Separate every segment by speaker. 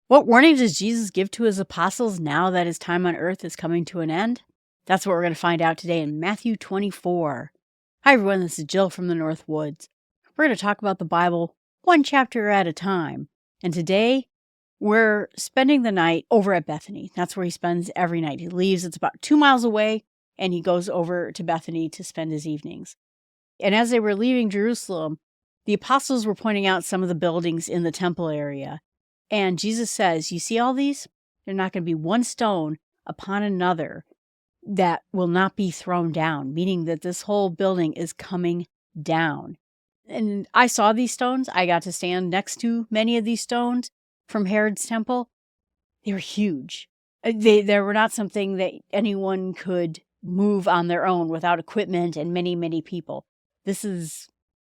Speaker 1: What warning does Jesus give to his apostles now that his time on earth is coming to an end? That's what we're going to find out today in Matthew 24. Hi, everyone. This is Jill from the Northwoods. We're going to talk about the Bible one chapter at a time. And today, we're spending the night over at Bethany. That's where he spends every night. He leaves, it's about 2 miles away, and he goes over to Bethany to spend his evenings. And as they were leaving Jerusalem, the apostles were pointing out some of the buildings in the temple area. And Jesus says, you see all these? There's not going to be one stone upon another that will not be thrown down, meaning that this whole building is coming down. And I saw these stones. I got to stand next to many of these stones from Herod's temple. They were huge. They were not something that anyone could move on their own without equipment and many, many people. This is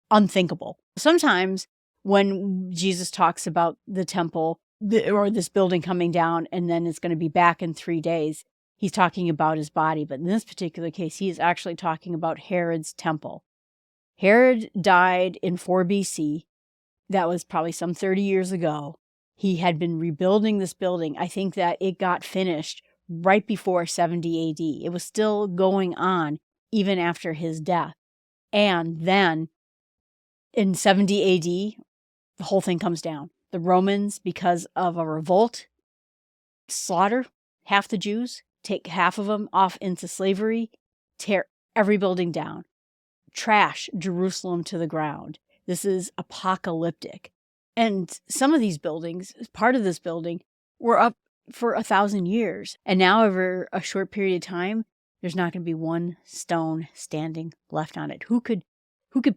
Speaker 1: unthinkable. Sometimes when Jesus talks about the temple or this building coming down and then it's going to be back in 3 days, he's talking about his body. But in this particular case, he is actually talking about Herod's temple. Herod died in 4 BC. That was probably some 30 years ago. He had been rebuilding this building. I think that it got finished right before 70 AD. It was still going on even after his death. And then in 70 AD, the whole thing comes down. The Romans, because of a revolt, slaughter half the Jews, take half of them off into slavery, tear every building down, trash Jerusalem to the ground. This is apocalyptic. And some of these buildings, part of this building, were up for 1,000 years. And now over a short period of time, there's not going to be one stone standing left on it. Who could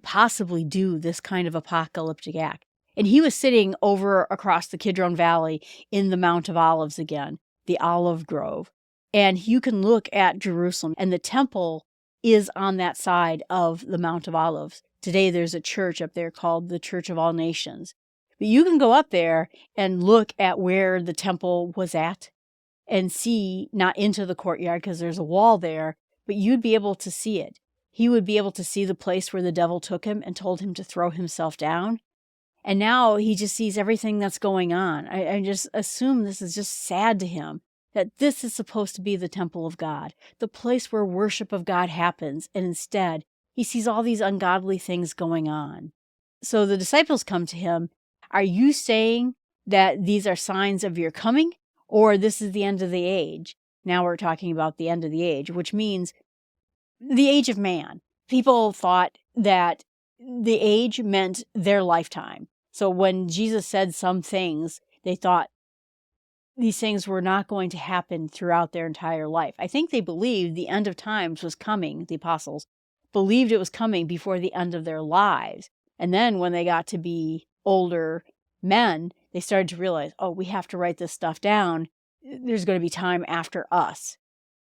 Speaker 1: possibly do this kind of apocalyptic act? And he was sitting over across the Kidron Valley in the Mount of Olives again, the olive grove. And you can look at Jerusalem, and the temple is on that side of the Mount of Olives. Today there's a church up there called the Church of All Nations. But you can go up there and look at where the temple was at and see, not into the courtyard because there's a wall there, but you'd be able to see it. He would be able to see the place where the devil took him and told him to throw himself down. And now he just sees everything that's going on. I just assume this is just sad to him, that this is supposed to be the temple of God, the place where worship of God happens. And instead, he sees all these ungodly things going on. So the disciples come to him. Are you saying that these are signs of your coming, or this is the end of the age? Now we're talking about the end of the age, which means the age of man. People thought that the age meant their lifetime. So when Jesus said some things, they thought these things were not going to happen throughout their entire life. I think they believed the end of times was coming. The apostles believed it was coming before the end of their lives. And then when they got to be older men, they started to realize, oh, we have to write this stuff down. There's going to be time after us.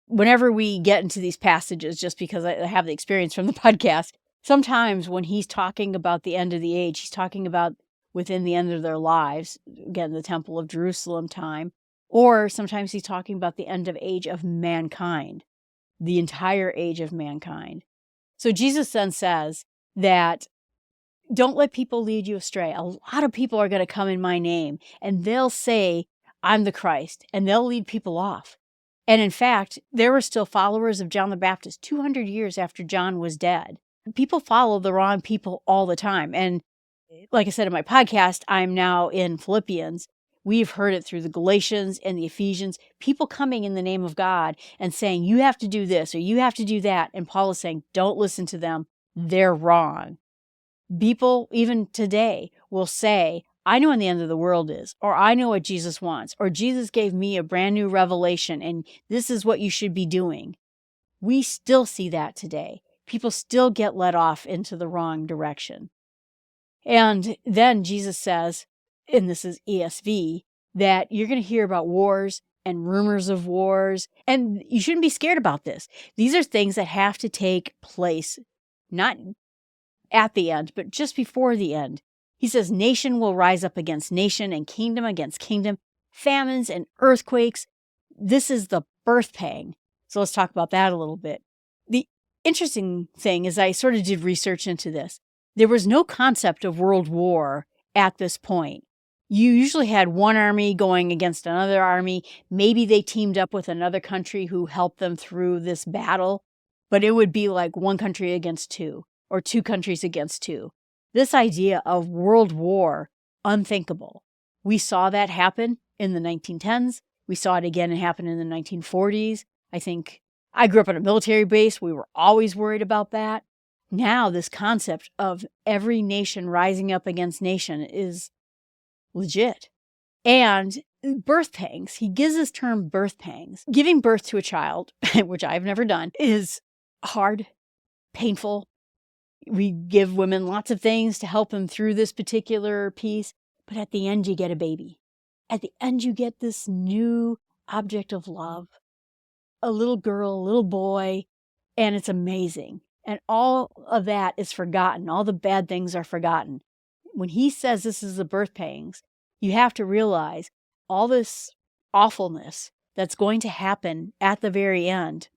Speaker 1: Whenever we get into these passages, just because I have the experience from the podcast, sometimes when he's talking about the end of the age, he's talking about within the end of their lives, again, the Temple of Jerusalem time, or sometimes he's talking about the end of age of mankind, the entire age of mankind. So Jesus then says that don't let people lead you astray. A lot of people are going to come in my name, and they'll say, I'm the Christ, and they'll lead people off. And in fact, there were still followers of John the Baptist 200 years after John was dead. People follow the wrong people all the time. And like I said in my podcast, I'm now in Philippians. We've heard it through the Galatians and the Ephesians, people coming in the name of God and saying, you have to do this or you have to do that. And Paul is saying, don't listen to them. They're wrong. People, even today, will say, I know when the end of the world is, or I know what Jesus wants, or Jesus gave me a brand new revelation, and this is what you should be doing. We still see that today. People still get led off into the wrong direction. And then Jesus says, and this is ESV, that you're going to hear about wars and rumors of wars, and you shouldn't be scared about this. These are things that have to take place, not at the end, but just before the end. He says, nation will rise up against nation and kingdom against kingdom, famines and earthquakes. This is the birth pang. So let's talk about that a little bit. The interesting thing is I sort of did research into this. There was no concept of world war at this point. you usually had one army going against another army. Maybe they teamed up with another country who helped them through this battle, but it would be like one country against two or two countries against two. This idea of world war, unthinkable. We saw that happen in the 1910s. We saw it again happen in the 1940s. I think I grew up on a military base. We were always worried about that. Now this concept of every nation rising up against nation is legit. And birth pangs, he gives this term birth pangs. Giving birth to a child, which I've never done, is hard, painful. We give women lots of things to help them through this particular piece, but at the end you get a baby. At the end you get this new object of love, a little girl, a little boy, and it's amazing. And all of that is forgotten. All the bad things are forgotten. When he says this is the birth pangs, you have to realize all this awfulness that's going to happen at the very end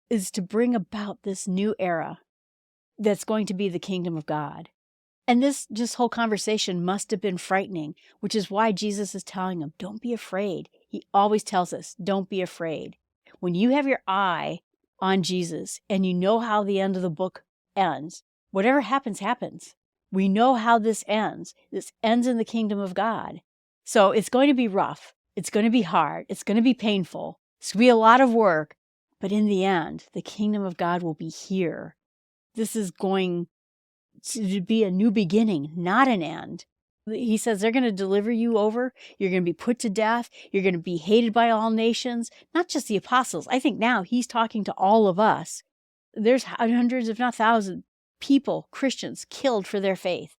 Speaker 1: is to bring about this new era that's going to be the kingdom of God. And this whole conversation must have been frightening, which is why Jesus is telling them, don't be afraid. He always tells us, don't be afraid. When you have your eye on Jesus and you know how the end of the book ends, whatever happens, happens. We know how this ends. This ends in the kingdom of God. So it's going to be rough. It's going to be hard. It's going to be painful. It's going to be a lot of work. But in the end, the kingdom of God will be here. This is going to be a new beginning, not an end. He says they're going to deliver you over. You're going to be put to death. You're going to be hated by all nations, not just the apostles. I think now he's talking to all of us. There's hundreds, if not thousands, people, Christians, killed for their faith.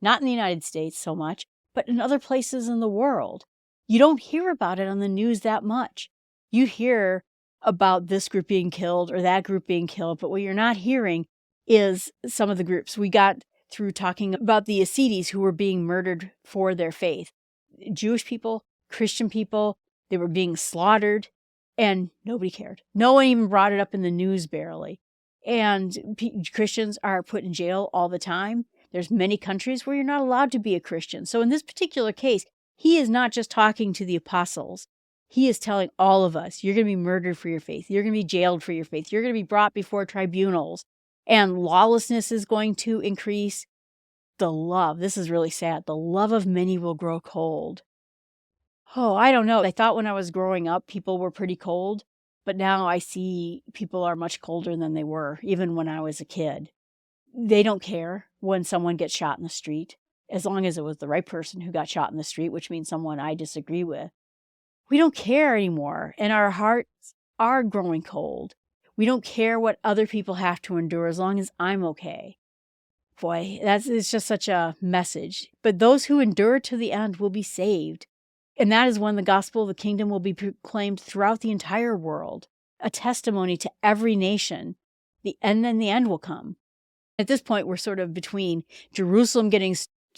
Speaker 1: Not in the United States so much, but in other places in the world. You don't hear about it on the news that much. You hear about this group being killed or that group being killed, but what you're not hearing is some of the groups. We got through talking about the Ascites who were being murdered for their faith. Jewish people, Christian people, they were being slaughtered, and nobody cared. No one even brought it up in the news barely. And Christians are put in jail all the time. There's many countries where you're not allowed to be a Christian. So in this particular case, he is not just talking to the apostles. He is telling all of us, you're going to be murdered for your faith. You're going to be jailed for your faith. You're going to be brought before tribunals. And lawlessness is going to increase. The love, this is really sad, the love of many will grow cold. Oh, I don't know. I thought when I was growing up, people were pretty cold. But now I see people are much colder than they were, even when I was a kid. They don't care when someone gets shot in the street, as long as it was the right person who got shot in the street, which means someone I disagree with. We don't care anymore, and our hearts are growing cold. We don't care what other people have to endure as long as I'm okay. Boy, it's just such a message. But those who endure to the end will be saved. And that is when the gospel of the kingdom will be proclaimed throughout the entire world, a testimony to every nation. And then the end will come. At this point, we're sort of between Jerusalem getting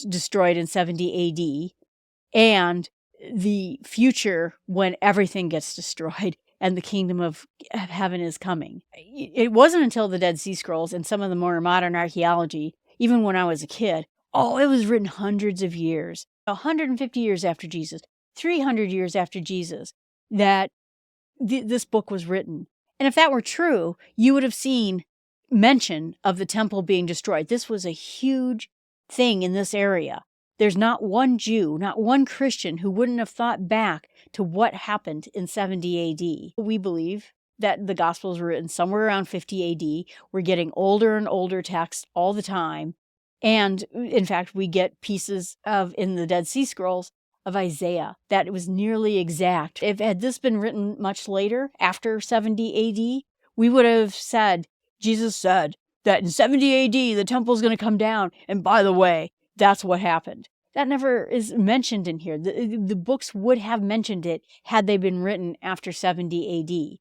Speaker 1: destroyed in 70 AD and the future when everything gets destroyed and the kingdom of heaven is coming. It wasn't until the Dead Sea Scrolls and some of the more modern archaeology, even when I was a kid, it was written hundreds of years, 150 years after Jesus, 300 years after Jesus, that this book was written. And if that were true, you would have seen mention of the temple being destroyed. This was a huge thing in this area. There's not one Jew, not one Christian who wouldn't have thought back to what happened in 70 AD. We believe that the Gospels were written somewhere around 50 AD. We're getting older and older texts all the time. And in fact, we get pieces in the Dead Sea Scrolls of Isaiah that it was nearly exact. Had this been written much later, after 70 AD, we would have said, Jesus said that in 70 AD, the temple's going to come down. And by the way, that's what happened. That never is mentioned in here. The books would have mentioned it had they been written after 70 AD.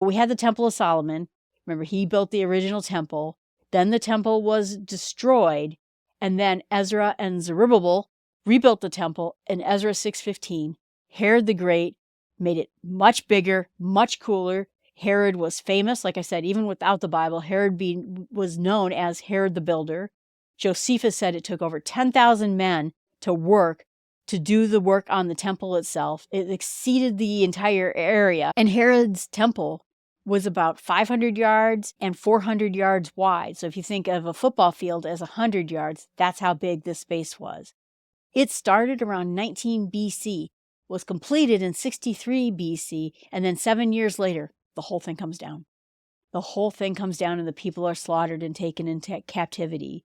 Speaker 1: We had the Temple of Solomon. Remember, he built the original temple. Then the temple was destroyed. And then Ezra and Zerubbabel rebuilt the temple in Ezra 6:15. Herod the Great made it much bigger, much cooler. Herod was famous. Like I said, even without the Bible, Herod was known as Herod the Builder. Josephus said it took over 10,000 men to work to do the work on the temple itself. It exceeded the entire area. And Herod's temple was about 500 yards and 400 yards wide. So if you think of a football field as 100 yards, that's how big this space was. It started around 19 BC, was completed in 63 BC, and then 7 years later, the whole thing comes down. The whole thing comes down and the people are slaughtered and taken into captivity.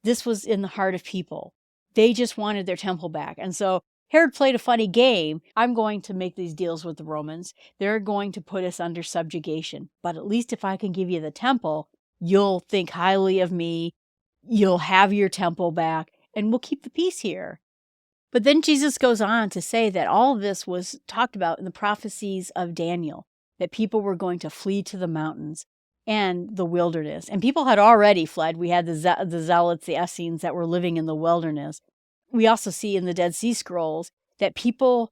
Speaker 1: This was in the heart of people. They just wanted their temple back. And so Herod played a funny game. I'm going to make these deals with the Romans. They're going to put us under subjugation. But at least if I can give you the temple, you'll think highly of me. You'll have your temple back, and we'll keep the peace here. But then Jesus goes on to say that all of this was talked about in the prophecies of Daniel, that people were going to flee to the mountains and the wilderness. And people had already fled. We had the Zealots, the Essenes that were living in the wilderness. We also see in the Dead Sea Scrolls that people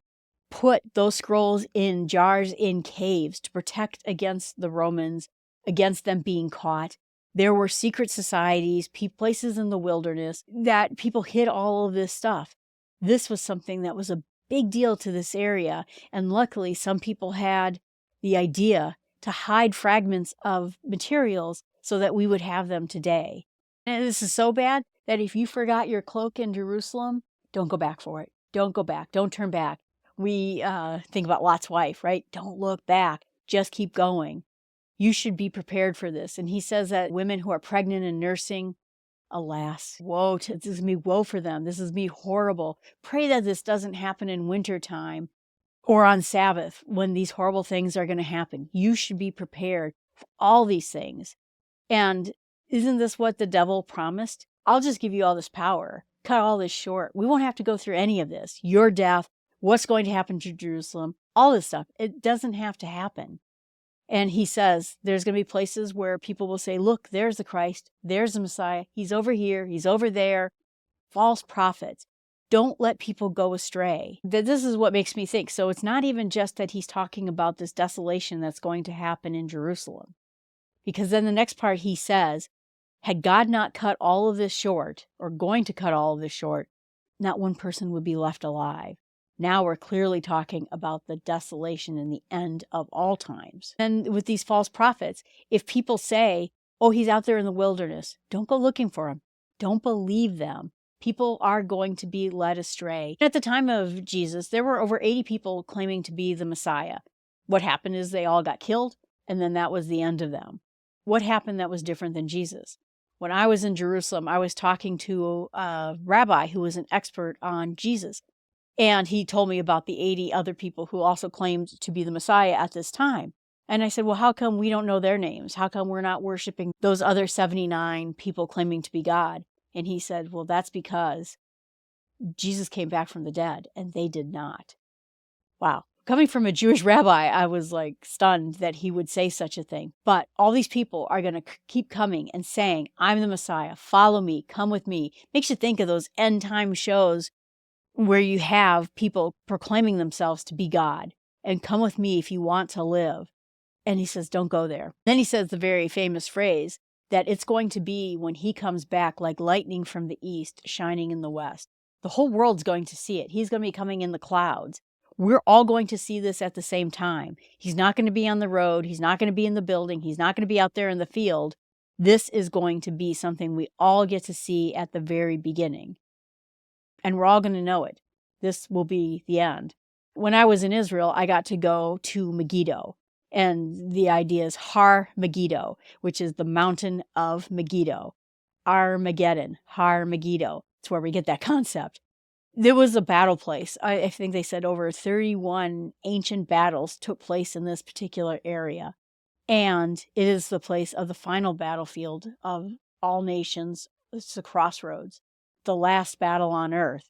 Speaker 1: put those scrolls in jars in caves to protect against the Romans, against them being caught. There were secret societies, places in the wilderness that people hid all of this stuff. This was something that was a big deal to this area. And luckily, some people had the idea to hide fragments of materials so that we would have them today. And this is so bad that if you forgot your cloak in Jerusalem, don't go back for it. Don't go back. Don't turn back. We think about Lot's wife, right? Don't look back. Just keep going. You should be prepared for this. And he says that women who are pregnant and nursing, alas, woe, this is me, woe for them. This is me, horrible. Pray that this doesn't happen in wintertime or on Sabbath when these horrible things are going to happen. You should be prepared for all these things. And isn't this what the devil promised? I'll just give you all this power. Cut all this short. We won't have to go through any of this. Your death, what's going to happen to Jerusalem, all this stuff. It doesn't have to happen. And he says there's going to be places where people will say, look, there's the Christ. There's the Messiah. He's over here. He's over there. False prophets. Don't let people go astray. This is what makes me think. So it's not even just that he's talking about this desolation that's going to happen in Jerusalem. Because then the next part he says, had God not cut all of this short, or going to cut all of this short, not one person would be left alive. Now we're clearly talking about the desolation and the end of all times. And with these false prophets, if people say, oh, he's out there in the wilderness, don't go looking for him. Don't believe them. People are going to be led astray. At the time of Jesus, there were over 80 people claiming to be the Messiah. What happened is they all got killed, and then that was the end of them. What happened that was different than Jesus? When I was in Jerusalem, I was talking to a rabbi who was an expert on Jesus. And he told me about the 80 other people who also claimed to be the Messiah at this time. And I said, well, how come we don't know their names? How come we're not worshiping those other 79 people claiming to be God? And he said, well, that's because Jesus came back from the dead and they did not. Wow. Coming from a Jewish rabbi, I was like stunned that he would say such a thing. But all these people are going to keep coming and saying, I'm the Messiah. Follow me. Come with me. Makes you think of those end time shows where you have people proclaiming themselves to be God and come with me if you want to live. And he says, don't go there. Then he says the very famous phrase that it's going to be when he comes back like lightning from the east, shining in the west. The whole world's going to see it. He's going to be coming in the clouds. We're all going to see this at the same time. He's not going to be on the road. He's not going to be in the building. He's not going to be out there in the field. This is going to be something we all get to see at the very beginning. And we're all going to know it. This will be the end. When I was in Israel, I got to go to Megiddo. And the idea is Har Megiddo, which is the mountain of Megiddo. Armageddon, Har Megiddo. It's where we get that concept. There was a battle place. I think they said over 31 ancient battles took place in this particular area. And it is the place of the final battlefield of all nations. It's the crossroads, the last battle on earth.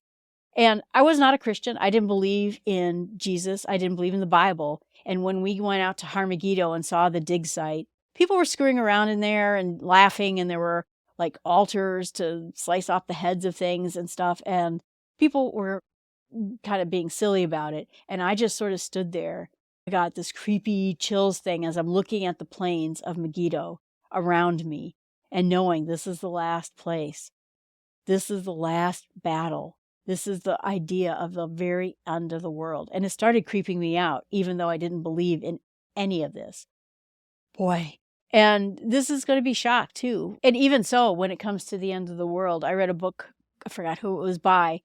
Speaker 1: And I was not a Christian. I didn't believe in Jesus. I didn't believe in the Bible. And when we went out to Har Megiddo and saw the dig site, people were screwing around in there and laughing. And there were like altars to slice off the heads of things and stuff. And people were kind of being silly about it. And I just sort of stood there. I got this creepy chills thing as I'm looking at the plains of Megiddo around me and knowing this is the last place. This is the last battle. This is the idea of the very end of the world. And it started creeping me out, even though I didn't believe in any of this. Boy. And this is going to be shock too. And even so, when it comes to the end of the world, I read a book, I forgot who it was by,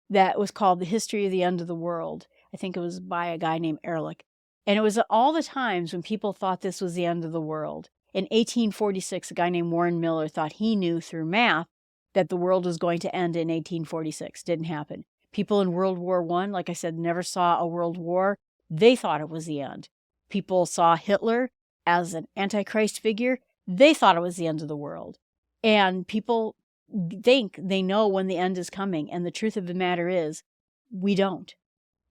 Speaker 1: that was called The History of the End of the World. I think it was by a guy named Ehrlich. And it was all the times when people thought this was the end of the world. In 1846, a guy named Warren Miller thought he knew through math that the world was going to end in 1846. Didn't happen. People in World War I, like I said, never saw a world war. They thought it was the end. People saw Hitler as an antichrist figure. They thought it was the end of the world. And people think they know when the end is coming. And the truth of the matter is, we don't.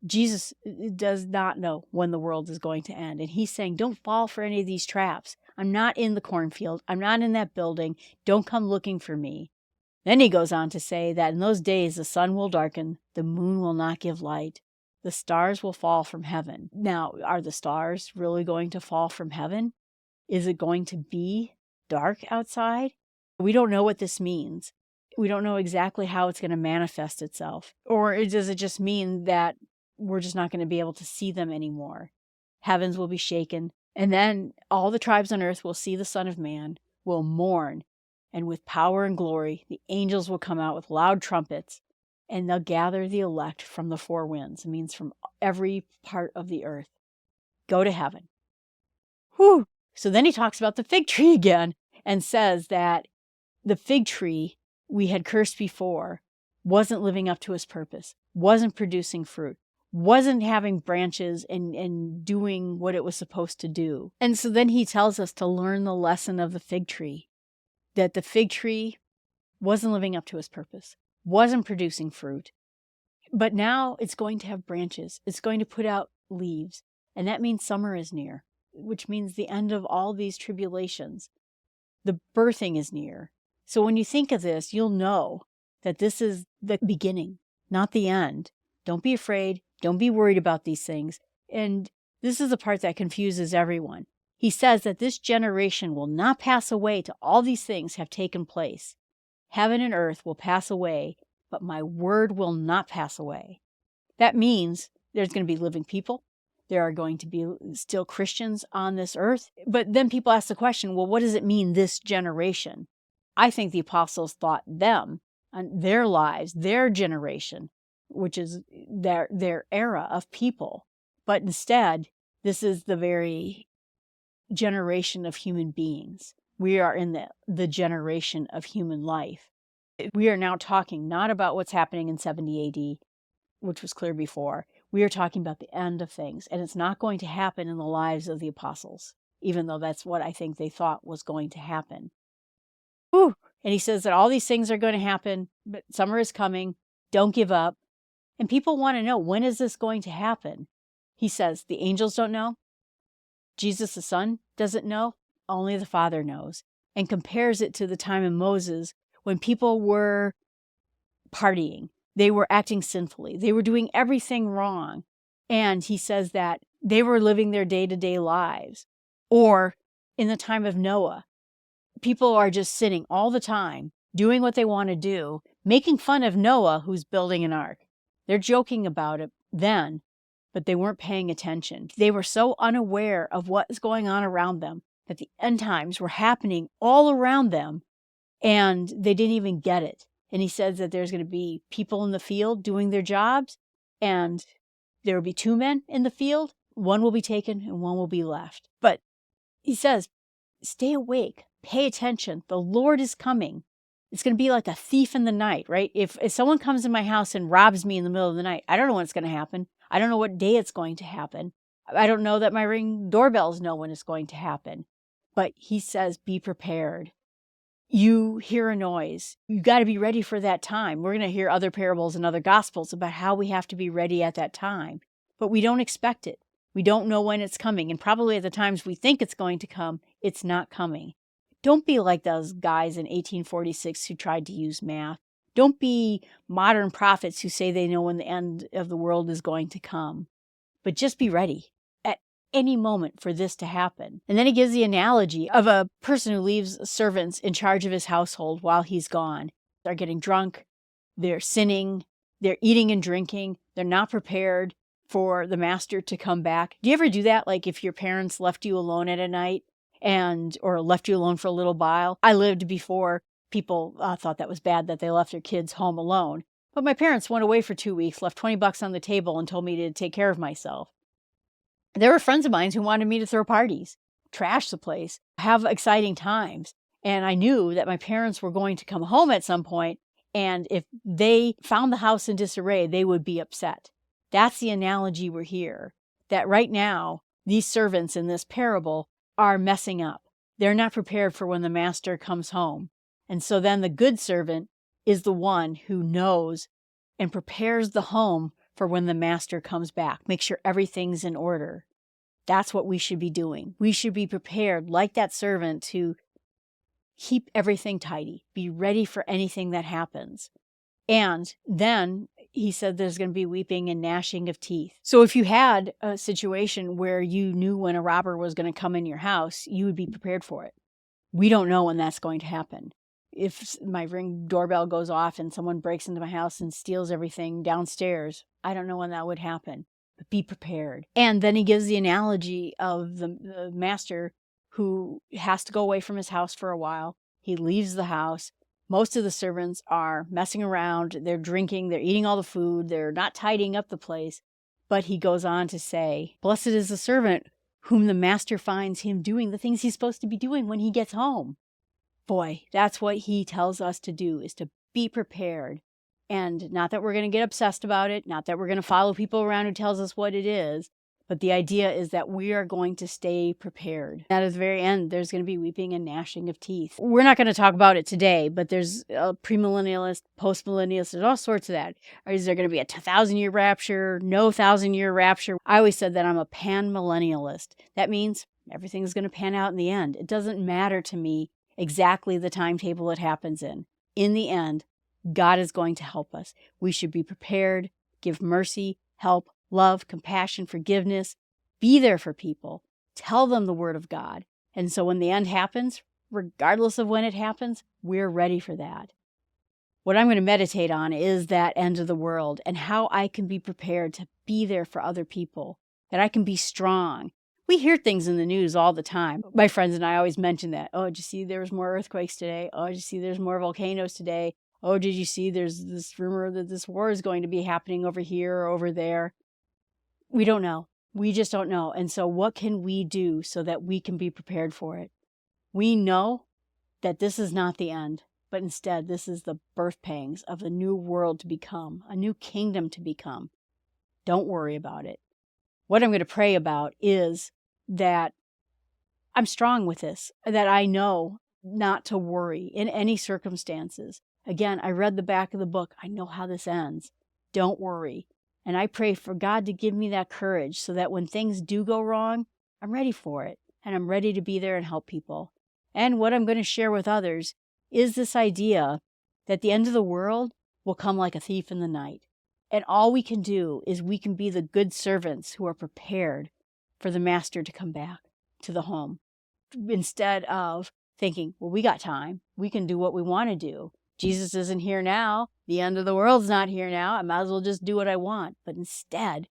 Speaker 1: Jesus does not know when the world is going to end. And he's saying, don't fall for any of these traps. I'm not in the cornfield. I'm not in that building. Don't come looking for me. Then he goes on to say that in those days the sun will darken, the moon will not give light, the stars will fall from heaven. Now, are the stars really going to fall from heaven? Is it going to be dark outside? We don't know what this means. We don't know exactly how it's going to manifest itself. Or does it just mean that we're just not going to be able to see them anymore? Heavens will be shaken, and then all the tribes on earth will see the Son of Man, will mourn, and with power and glory, the angels will come out with loud trumpets, and they'll gather the elect from the four winds. It means from every part of the earth. Go to heaven. Whew. So then he talks about the fig tree again and says that the fig tree we had cursed before wasn't living up to its purpose, wasn't producing fruit, wasn't having branches and doing what it was supposed to do. And so then he tells us to learn the lesson of the fig tree, that the fig tree wasn't living up to its purpose, wasn't producing fruit, but now it's going to have branches. It's going to put out leaves, and that means summer is near, which means the end of all these tribulations. The birthing is near. So when you think of this, you'll know that this is the beginning, not the end. Don't be afraid. Don't be worried about these things. And this is the part that confuses everyone. He says that this generation will not pass away till all these things have taken place. Heaven and earth will pass away, but my word will not pass away. That means there's going to be living people. There are going to be still Christians on this earth. But then people ask the question, well, what does it mean, this generation? I think the apostles thought them, and their lives, their generation, which is their era of people. But instead, this is the very generation of human beings. We are in the generation of human life. We are now talking not about what's happening in 70 AD, which was clear before. We are talking about the end of things, and it's not going to happen in the lives of the apostles, even though that's what I think they thought was going to happen. Whew. And he says that all these things are going to happen, but summer is coming. Don't give up. And people want to know, when is this going to happen? He says the angels don't know. Jesus the Son doesn't know. Only the Father knows. And compares it to the time of Moses when people were partying. They were acting sinfully. They were doing everything wrong. And he says that they were living their day-to-day lives. Or in the time of Noah, people are just sinning all the time, doing what they want to do, making fun of Noah who's building an ark. They're joking about it then, but they weren't paying attention. They were so unaware of what is going on around them that the end times were happening all around them, and they didn't even get it. And he says that there's going to be people in the field doing their jobs, and there will be two men in the field. One will be taken and one will be left. But he says, stay awake, pay attention. The Lord is coming. It's going to be like a thief in the night, right? If someone comes in my house and robs me in the middle of the night, I don't know what's going to happen. I don't know what day it's going to happen. I don't know that my Ring doorbells know when it's going to happen. But he says, be prepared. You hear a noise. You got to be ready for that time. We're going to hear other parables and other gospels about how we have to be ready at that time. But we don't expect it. We don't know when it's coming. And probably at the times we think it's going to come, it's not coming. Don't be like those guys in 1846 who tried to use math. Don't be modern prophets who say they know when the end of the world is going to come. But just be ready at any moment for this to happen. And then he gives the analogy of a person who leaves servants in charge of his household while he's gone. They're getting drunk, they're sinning, They're eating and drinking. They're not prepared for the master to come back. Do you ever do that? Like if your parents left you alone at a night or left you alone for a little while? I lived before people thought that was bad that they left their kids home alone. But my parents went away for 2 weeks, left $20 on the table and told me to take care of myself. There were friends of mine who wanted me to throw parties, trash the place, have exciting times. And I knew that my parents were going to come home at some point, and if they found the house in disarray, they would be upset. That's the analogy we're here, that right now, these servants in this parable are messing up. They're not prepared for when the master comes home. And so then the good servant is the one who knows and prepares the home for when the master comes back. Make sure everything's in order. That's what we should be doing. We should be prepared, like that servant, to keep everything tidy, be ready for anything that happens. And then he said there's going to be weeping and gnashing of teeth. So if you had a situation where you knew when a robber was going to come in your house, you would be prepared for it. We don't know when that's going to happen. If my Ring doorbell goes off and someone breaks into my house and steals everything downstairs, I don't know when that would happen. But be prepared. And then he gives the analogy of the master who has to go away from his house for a while. He leaves the house. Most of the servants are messing around. They're drinking. They're eating all the food. They're not tidying up the place. But he goes on to say, "Blessed is the servant whom the master finds him doing the things he's supposed to be doing when he gets home." Boy, that's what he tells us to do, is to be prepared. And not that we're going to get obsessed about it, not that we're going to follow people around who tells us what it is, but the idea is that we are going to stay prepared. At the very end, there's going to be weeping and gnashing of teeth. We're not going to talk about it today, but there's a premillennialist, postmillennialist, there's all sorts of that. Or is there going to be a 1,000-year rapture, no 1,000-year rapture? I always said that I'm a pan-millennialist. That means everything's going to pan out in the end. It doesn't matter to me exactly the timetable it happens in. In the end, God is going to help us. We should be prepared, give mercy, help, love, compassion, forgiveness, be there for people, tell them the word of God. And so when the end happens, regardless of when it happens, we're ready for that. What I'm going to meditate on is that end of the world and how I can be prepared to be there for other people, that I can be strong. We hear things in the news all the time. My friends and I always mention that. Oh, did you see there was more earthquakes today? Oh, did you see there's more volcanoes today? Oh, did you see there's this rumor that this war is going to be happening over here or over there? We don't know. We just don't know. And so what can we do so that we can be prepared for it? We know that this is not the end, but instead this is the birth pangs of a new world to become, a new kingdom to become. Don't worry about it. What I'm going to pray about is that I'm strong with this, that I know not to worry in any circumstances. Again, I read the back of the book. I know how this ends. Don't worry. And I pray for God to give me that courage so that when things do go wrong, I'm ready for it. And I'm ready to be there and help people. And what I'm going to share with others is this idea that the end of the world will come like a thief in the night. And all we can do is we can be the good servants who are prepared for the master to come back to the home. Instead of thinking, well, we got time. We can do what we want to do. Jesus isn't here now. The end of the world's not here now. I might as well just do what I want. But instead,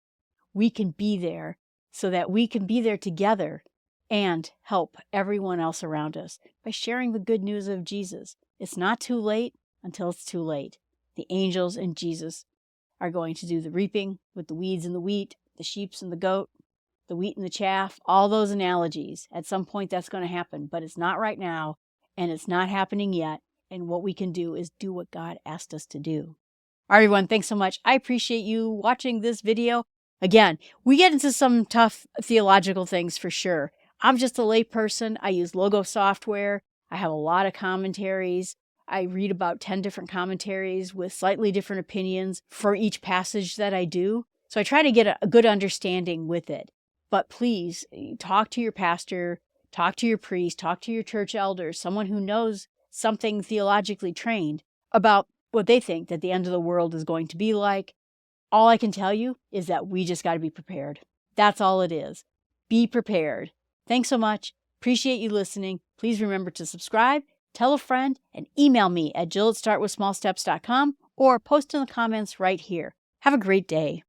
Speaker 1: we can be there so that we can be there together and help everyone else around us by sharing the good news of Jesus. It's not too late until it's too late. The angels and Jesus are going to do the reaping with the weeds and the wheat, the sheep and the goat, the wheat and the chaff, all those analogies. At some point that's going to happen, but it's not right now, and it's not happening yet. And what we can do is do what God asked us to do. All right, everyone, thanks so much. I appreciate you watching this video. Again, we get into some tough theological things for sure. I'm just a lay person. I use logo software. I have a lot of commentaries. I read about 10 different commentaries with slightly different opinions for each passage that I do. So I try to get a good understanding with it. But please talk to your pastor, talk to your priest, talk to your church elders, someone who knows something theologically trained about what they think that the end of the world is going to be like. All I can tell you is that we just got to be prepared. That's all it is. Be prepared. Thanks so much. Appreciate you listening. Please remember to subscribe, tell a friend, and email me at jill@startwithsmallsteps.com or post in the comments right here. Have a great day.